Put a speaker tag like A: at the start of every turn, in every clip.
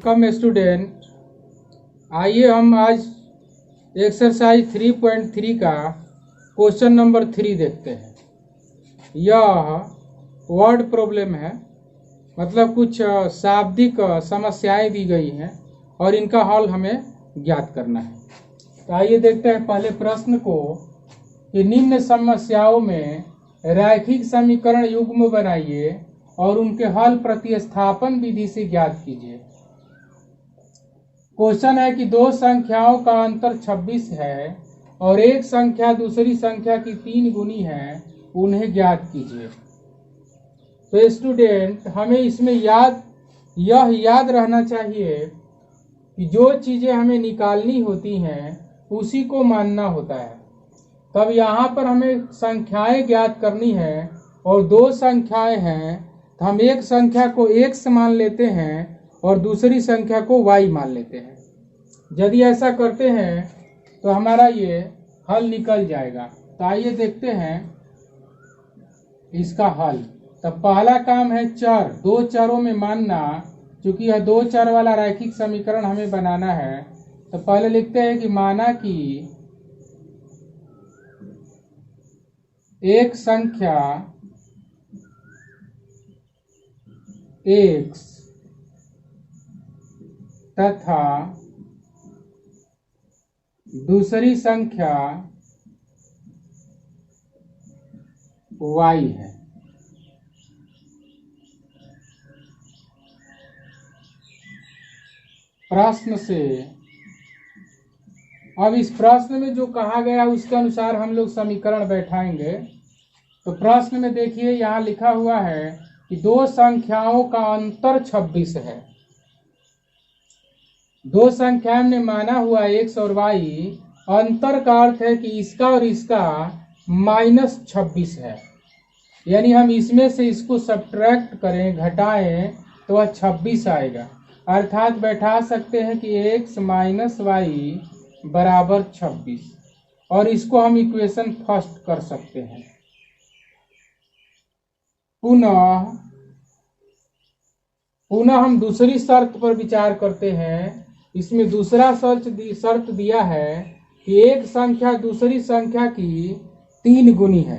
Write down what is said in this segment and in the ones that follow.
A: Welcome student. आइए हम आज एक्सरसाइज 3.3 का क्वेश्चन नंबर 3 देखते हैं। यह वर्ड प्रॉब्लम है, मतलब कुछ शाब्दिक समस्याएं दी गई हैं और इनका हल हमें ज्ञात करना है। तो आइए देखते हैं पहले प्रश्न को कि निम्न समस्याओं में रैखिक समीकरण युग्म बनाइए और उनके हल प्रतिस्थापन विधि से ज्ञात कीजिए। क्वेश्चन है कि दो संख्याओं का अंतर 26 है और एक संख्या दूसरी संख्या की 3 गुनी है, उन्हें ज्ञात कीजिए। तो स्टूडेंट, हमें इसमें यह याद रहना चाहिए कि जो चीजें हमें निकालनी होती हैं उसी को मानना होता है। तब यहाँ पर हमें संख्याएं ज्ञात करनी है और दो संख्याएं हैं, तो हम एक संख्या को x मान लेते हैं और दूसरी संख्या को y मान लेते हैं। यदि ऐसा करते हैं तो हमारा ये हल निकल जाएगा। तो आइए देखते हैं इसका हल। तो पहला काम है चर, दो चरों में मानना। चूंकि यह दो चर वाला रैखिक समीकरण हमें बनाना है, तो पहले लिखते हैं कि माना कि एक संख्या x तथा दूसरी संख्या y है। प्रश्न से अब इस प्रश्न में जो कहा गया उसके अनुसार हम लोग समीकरण बैठाएंगे। तो प्रश्न में देखिए, यहाँ लिखा हुआ है कि दो संख्याओं का अंतर 26 है। दो संख्याओं ने माना हुआ x और y, अंतर का अर्थ है कि इसका और इसका -26 है। यानी हम इसमें से इसको सब्ट्रैक्ट करें, घटाएं, तो वह 26 आएगा। अर्थात बैठा सकते हैं कि x - y बराबर 26, और इसको हम इक्वेशन फर्स्ट कर सकते हैं। पुनः हम दूसरी शर्त पर विचार करते हैं। इसमें दूसरा शर्त दिया है कि एक संख्या दूसरी संख्या की 3 गुनी है।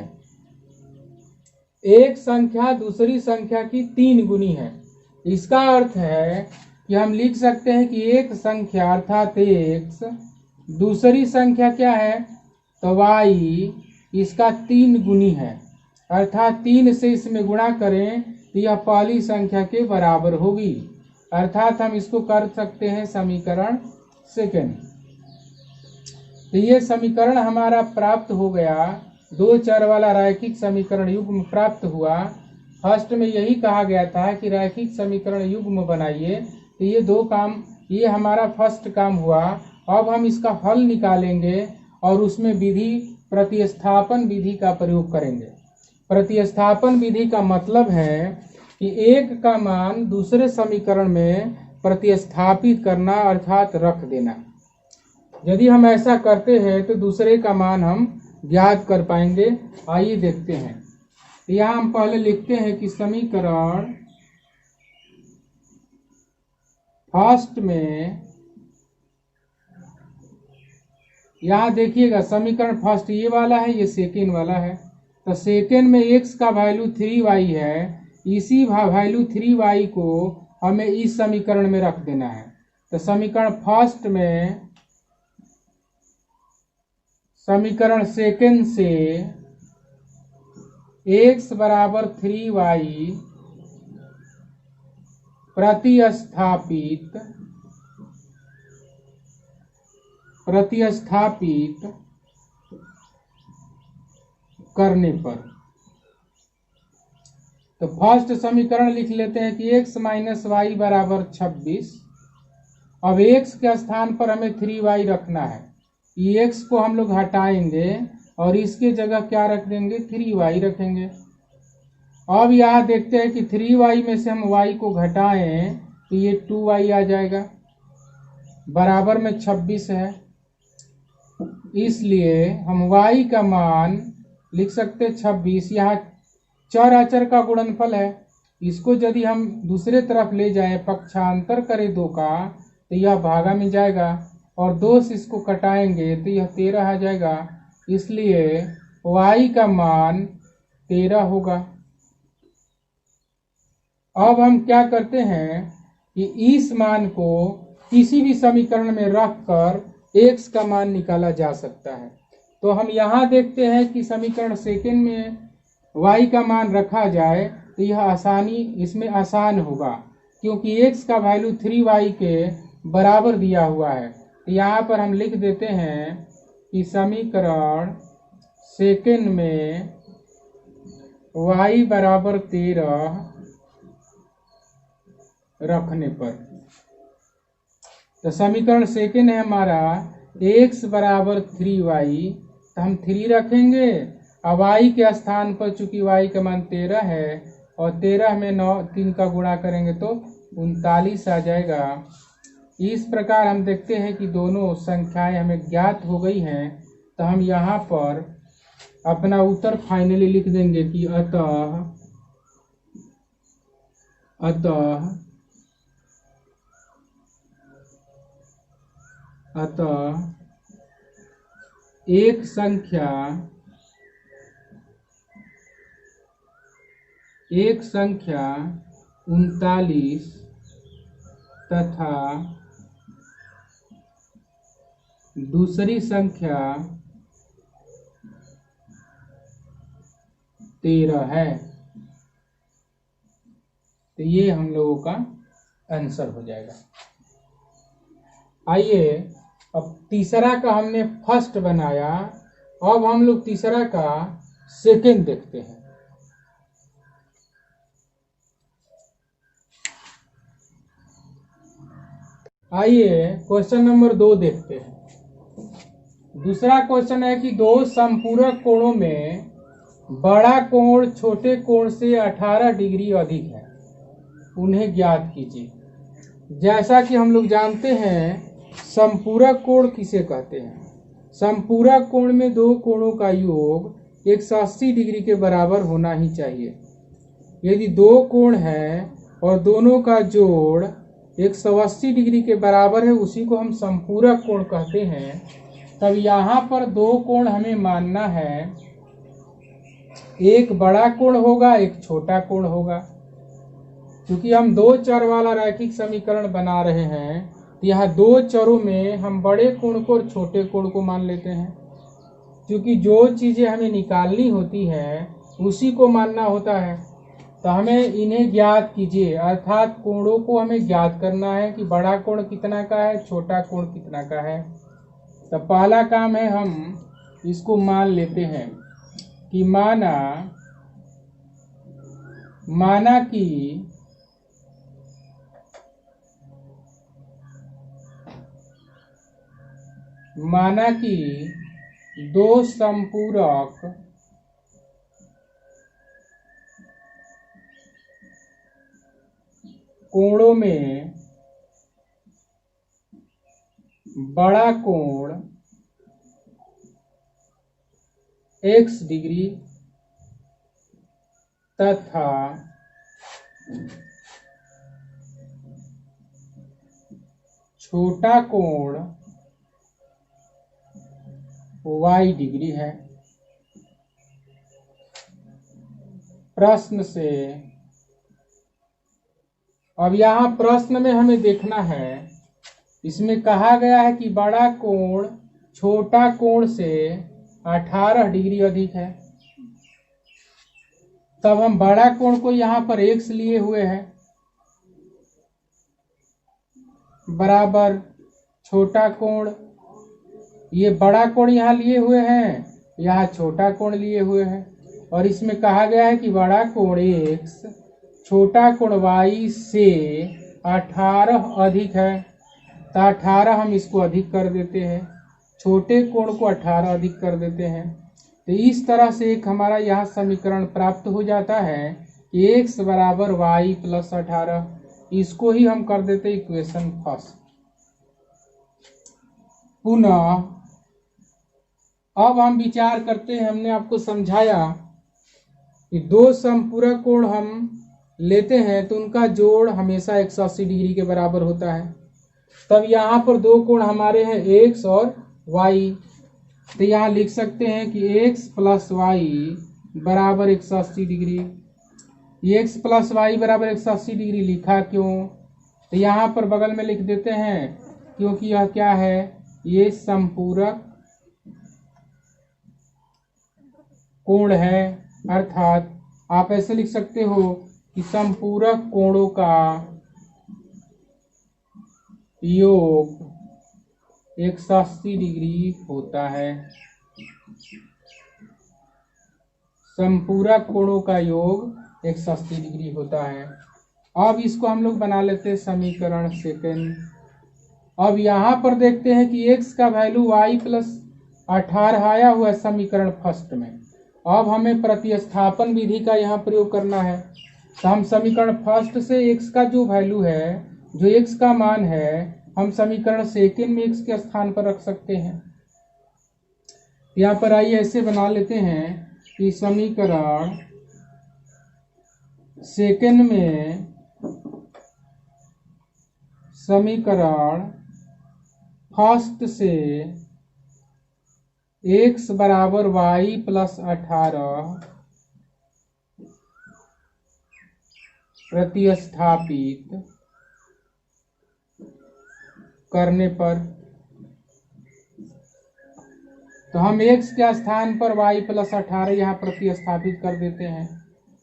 A: एक संख्या दूसरी संख्या की 3 गुनी है। इसका अर्थ है कि हम लिख सकते हैं कि एक संख्या अर्थात x, दूसरी संख्या क्या है तो y, इसका 3 गुनी है। अर्थात 3 से इसमें गुणा करें तो यह पहली संख्या के बराबर होगी। अर्थात हम इसको कर सकते हैं समीकरण सेकंड। तो ये समीकरण हमारा प्राप्त हो गया। दो चर वाला रैखिक समीकरण युग्म प्राप्त हुआ। फर्स्ट में यही कहा गया था कि रैखिक समीकरण युग्म बनाइए। तो ये हमारा फर्स्ट काम हुआ। अब हम इसका हल निकालेंगे और उसमें प्रतिस्थापन विधि का प्रयोग करेंगे। प्रतिस्थापन विधि का मतलब है कि एक का मान दूसरे समीकरण में प्रतिस्थापित करना, अर्थात रख देना। यदि हम ऐसा करते हैं तो दूसरे का मान हम ज्ञात कर पाएंगे। आइए देखते हैं। यहाँ हम पहले लिखते हैं कि समीकरण फर्स्ट में, यहाँ देखिएगा समीकरण फर्स्ट ये वाला है, ये सेकेंड वाला है। तो सेकेंड में x का वैल्यू 3y है। इसी वैल्यू 3y को हमें इस समीकरण में रख देना है। तो समीकरण फर्स्ट में समीकरण सेकेंड से x बराबर 3y प्रतिस्थापित करने पर, तो फर्स्ट समीकरण लिख लेते हैं कि x - y बराबर 26। अब x के स्थान पर हमें 3y रखना है। ये x को हम लोग हटाएंगे और इसके जगह क्या रख देंगे, 3y रखेंगे। अब यहाँ देखते हैं कि 3y में से हम y को घटाएं तो ये 2y आ जाएगा। बराबर में 26 है, इसलिए हम y का मान लिख सकते 26। यहाँ चर अचर का गुणनफल है, इसको यदि हम दूसरे तरफ ले जाएं, पक्षांतर करें 2 का, तो यह भागा में जाएगा, और 2 से इसको कटाएंगे तो यह 13 आ जाएगा। इसलिए y का मान 13 होगा। अब हम क्या करते हैं कि इस मान को किसी भी समीकरण में रखकर x का मान निकाला जा सकता है। तो हम यहाँ देखते हैं कि समीकरण सेकंड में y का मान रखा जाए तो यह इसमें आसान होगा, क्योंकि x का वैल्यू 3y के बराबर दिया हुआ है। तो यहाँ पर हम लिख देते हैं कि समीकरण सेकंड में y बराबर 13 रखने पर, तो समीकरण सेकंड है हमारा x बराबर 3y, तो हम 3 रखेंगे। अब y के स्थान पर चूंकि y का मान 13 है और 13 में 3 का गुणा करेंगे तो 39 आ जाएगा। इस प्रकार हम देखते हैं कि दोनों संख्याएं हमें ज्ञात हो गई हैं। तो हम यहाँ पर अपना उत्तर फाइनली लिख देंगे कि अतः एक संख्या 39 तथा दूसरी संख्या 13 है। तो ये हम लोगों का आंसर हो जाएगा। आइए अब तीसरा का हमने फर्स्ट बनाया, अब हम लोग तीसरा का सेकंड देखते हैं। आइए क्वेश्चन नंबर 2 देखते हैं। दूसरा क्वेश्चन है कि 2 समपूरक कोणों में बड़ा कोण छोटे कोण से 18 डिग्री अधिक है, उन्हें ज्ञात कीजिए। जैसा कि हम लोग जानते हैं समपूरक कोण किसे कहते हैं। समपूरक कोण में 2 कोणों का योग 180 डिग्री के बराबर होना ही चाहिए। यदि 2 कोण है और दोनों का जोड़ 180 डिग्री के बराबर है, उसी को हम समपूरक कोण कहते हैं। तब यहाँ पर 2 कोण हमें मानना है, एक बड़ा कोण होगा, एक छोटा कोण होगा। क्योंकि हम 2 चर वाला रैखिक समीकरण बना रहे हैं, तो यहाँ 2 चरों में हम बड़े कोण को और छोटे कोण को मान लेते हैं। क्योंकि जो चीजें हमें निकालनी होती है उसी को मानना होता है। तो हमें इन्हें ज्ञात कीजिए, अर्थात कोणों को हमें ज्ञात करना है कि बड़ा कोण कितना का है, छोटा कोण कितना का है। तो पहला काम है हम इसको मान लेते हैं कि माना कि 2 समपूरक कोणों में बड़ा कोण x डिग्री तथा छोटा कोण y डिग्री है। प्रश्न से अब यहाँ प्रश्न में हमें देखना है, इसमें कहा गया है कि बड़ा कोण छोटा कोण से 18 डिग्री अधिक है। तब हम बड़ा कोण को यहाँ पर x लिए हुए हैं बराबर छोटा कोण, ये बड़ा कोण यहाँ लिए हुए हैं, यहाँ छोटा कोण लिए हुए हैं। और इसमें कहा गया है कि बड़ा कोण x छोटा कोण y से 18 अधिक है। तो 18 हम इसको अधिक कर देते हैं, छोटे कोण को 18 अधिक कर देते हैं। तो इस तरह से एक हमारा यहाँ समीकरण प्राप्त हो जाता है कि x बराबर y प्लस 18। इसको ही हम कर देते इक्वेशन फर्स्ट। पुनः अब हम विचार करते हैं, हमने आपको समझाया कि 2 समपूरक कोण हम लेते हैं तो उनका जोड़ हमेशा 180 डिग्री के बराबर होता है। तब यहाँ पर दो कोण हमारे हैं x और y, तो यहाँ लिख सकते हैं कि x प्लस वाई बराबर 180 डिग्री। x प्लस वाई बराबर 180 डिग्री लिखा क्यों? तो यहाँ पर बगल में लिख देते हैं क्योंकि यह क्या है, ये समपूरक कोण है। अर्थात आप ऐसे लिख सकते हो कि समपूरक कोणों का योग 180 डिग्री होता है। समपूरक कोणों का योग 180 डिग्री होता है। अब इसको हम लोग बना लेते हैं समीकरण सेकंड। अब यहाँ पर देखते हैं कि x का वैल्यू y प्लस 18 आया हुआ है समीकरण फर्स्ट में। अब हमें प्रतिस्थापन विधि का यहाँ प्रयोग करना है। तो हम समीकरण फर्स्ट से x का जो वैल्यू है, जो x का मान है, हम समीकरण सेकंड में x के स्थान पर रख सकते हैं। यहाँ पर आइए ऐसे बना लेते हैं कि समीकरण सेकंड में समीकरण फर्स्ट से x बराबर y प्लस 18 प्रतिस्थापित करने पर, तो हम x के स्थान पर y प्लस 18 यहाँ प्रतिस्थापित कर देते हैं।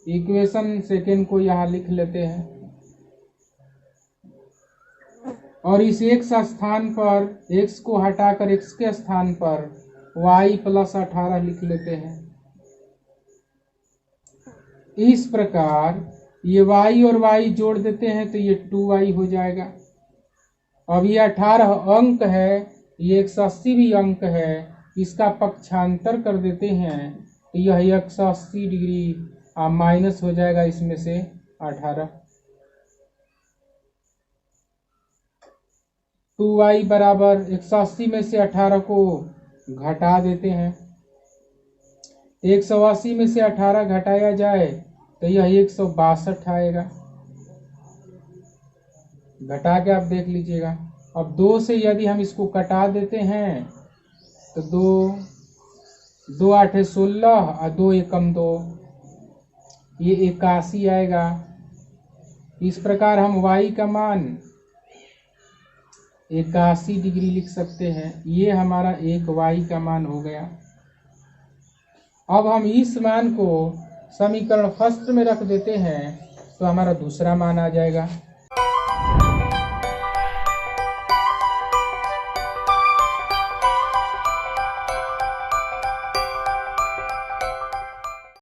A: इक्वेशन सेकेंड को यहाँ लिख लेते हैं और इस x स्थान पर x को हटाकर x के स्थान पर y प्लस 18 लिख लेते हैं। इस प्रकार ये y और y जोड़ देते हैं तो ये 2y हो जाएगा। अब ये 18 अंक है, ये 180 भी अंक है, इसका पक्षांतर कर देते हैं तो यह 180 डिग्री माइनस हो जाएगा इसमें से 18। 2y बराबर 180 में से 18 को घटा देते हैं। 180 में से 18 घटाया जाए तो यह 162 आएगा। घटा के आप देख लीजिएगा। अब 2 से यदि हम इसको कटा देते हैं तो 2 8 16 और 2 एकम 2, ये 81 आएगा। इस प्रकार हम y का मान 81 डिग्री लिख सकते हैं। ये हमारा एक y का मान हो गया। अब हम इस मान को समीकरण फर्स्ट में रख देते हैं तो हमारा दूसरा मान आ जाएगा।